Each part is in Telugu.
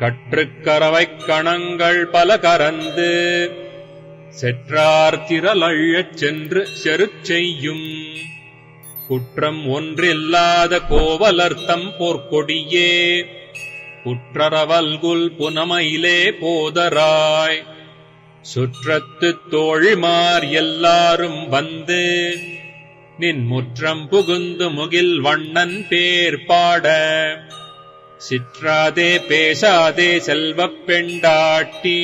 கற்றுக்கரவைக் கணங்கள் பல கரந்து செற்றார் திரளழச் சென்று செருச்செய்யும் குற்றம் ஒன்றில்லாத கோவலர்த்தம் போர்க்கொடியே குற்றரவல்குல் புனமையிலே போதராய் சுற்றத்துத் தோழிமார் எல்லாரும் வந்து நின் முற்றம் புகுந்து முகில் வண்ணன் பேர் பாட சிற்றாதே பேசாதே செல்வப் பெண்டாட்டி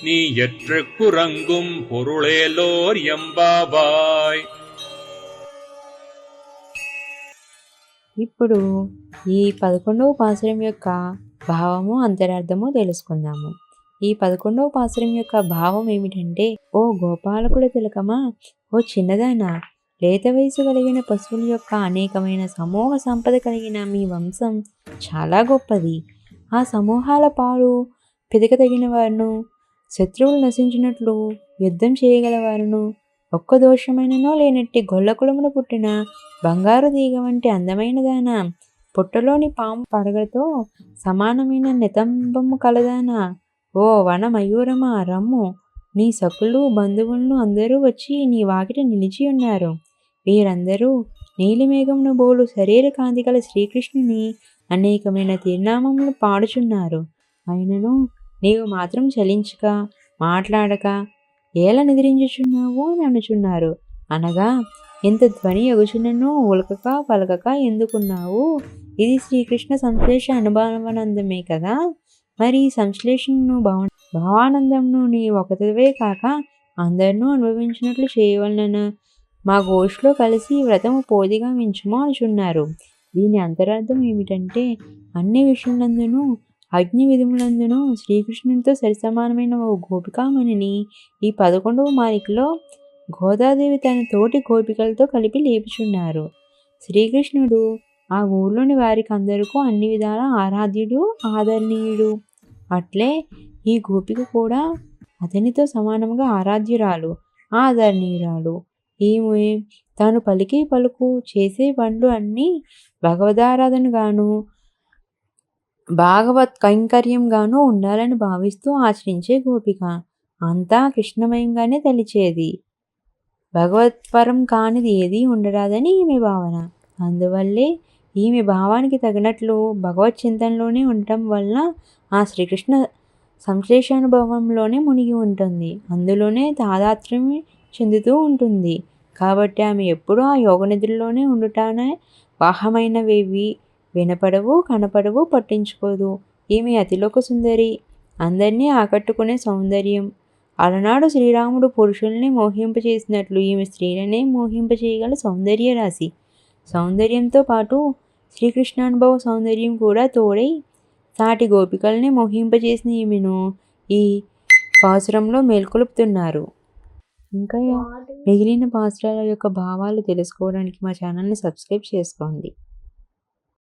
நீ எற்று குரங்கும் பொருளேலோர் எம்பாவாய். ఇప్పుడు ఈ 11వ పాసురం యొక్క భావము అంతరార్థము తెలుసుకుందాము. ఈ 11వ పాసురం యొక్క భావం ఏమిటంటే, ఓ గోపాలకుల తిలకమా, ఓ చిన్నదానా, లేత వయసు కలిగిన పశువుల యొక్క అనేకమైన సమూహ సంపద కలిగిన మీ వంశం చాలా గొప్పది. ఆ సమూహాల పాలు పిదకతగిన వారును, శత్రువులు నశించినట్లు యుద్ధం చేయగలవారును, ఒక్క దోషమైననో లేనట్టి గొల్లకులమున పుట్టిన బంగారు తీగ వంటి అందమైన దానా, పుట్టలోని పాము పడగతో సమానమైన నితంబము కలదానా, ఓ వన మయూరమా రమ్ము, నీ సకులు బంధువులను అందరూ వచ్చి నీ వాకిట నిలిచి ఉన్నారు. వీరందరూ నీలిమేఘమున బోలు శరీర కాంతి గల శ్రీకృష్ణుని అనేకమైన తిరునామములు పాడుచున్నారు. అయినను నీవు మాత్రం చలించక మాట్లాడక ఏల నిద్రించుచున్నావు అని అనుచున్నారు. అనగా ఎంత ధ్వని ఎగుచున్నను ఉలకక పలకక ఎందుకున్నావు? ఇది శ్రీకృష్ణ సంశ్లేష అనుభవానందమే కదా. మరి ఈ సంశ్లేషణను భావానందంను నీ ఒకటివే కాక అందరినూ అనుభవించినట్లు చేయవలన మా గోష్ఠిలో కలిసి వ్రతము పోదిగా మించుము అనుచున్నారు. దీని అంతరార్థం ఏమిటంటే, అన్ని విషయములందునూ అగ్ని విధములందునూ శ్రీకృష్ణునితో సరిసమానమైన ఓ గోపికామణిని ఈ 11వ మాలికలో గోదాదేవి తన తోటి గోపికలతో కలిపి లేపుచున్నారు. శ్రీకృష్ణుడు ఆ ఊర్లోని వారికి అందరికీ అన్ని విధాల ఆరాధ్యుడు, ఆదరణీయుడు. అట్లే ఈ గోపిక కూడా అతనితో సమానంగా ఆరాధ్యురాలు, ఆదరణీయురాలు. ఈమె తాను పలికే పలుకు, చేసే పనులు అన్నీ భగవదారాధనగాను భాగవత్ కైంకర్యంగాను ఉండాలని భావిస్తూ ఆచరించే గోపిక. అంతా కృష్ణమయంగానే తలిచేది. భగవత్పరం కానిది ఏదీ ఉండరాదని ఈమె భావన. అందువల్లే ఈమె భావానికి తగినట్లు భగవత్ చింతనలోనే ఉండటం వలన ఆ శ్రీకృష్ణ సంశ్లేషానుభవంలోనే మునిగి ఉంటుంది. అందులోనే తాదాత్మ్యం చెందుతూ ఉంటుంది. కాబట్టి ఆమె ఎప్పుడూ ఆ యోగనిద్రలోనే ఉండుటానే బాహ్యమైనవేవి వినపడవు, కనపడవు, పట్టించుకోదు. ఈమె అతిలోక సుందరి, అందరినీ ఆకట్టుకునే సౌందర్యం. అలనాడు శ్రీరాముడు పురుషుల్ని మోహింపచేసినట్లు ఈమె స్త్రీలనే మోహింపచేయగల సౌందర్య రాశి. సౌందర్యంతో పాటు శ్రీకృష్ణానుభవ సౌందర్యం కూడా తోడై సాటి గోపికల్ని మోహింపచేసిన ఈమెను ఈ పాసురంలో మేల్కొలుపుతున్నారు. ఇంకా మిగిలిన పాసురాల యొక్క భావాలు తెలుసుకోవడానికి మా ఛానల్ని సబ్స్క్రైబ్ చేసుకోండి.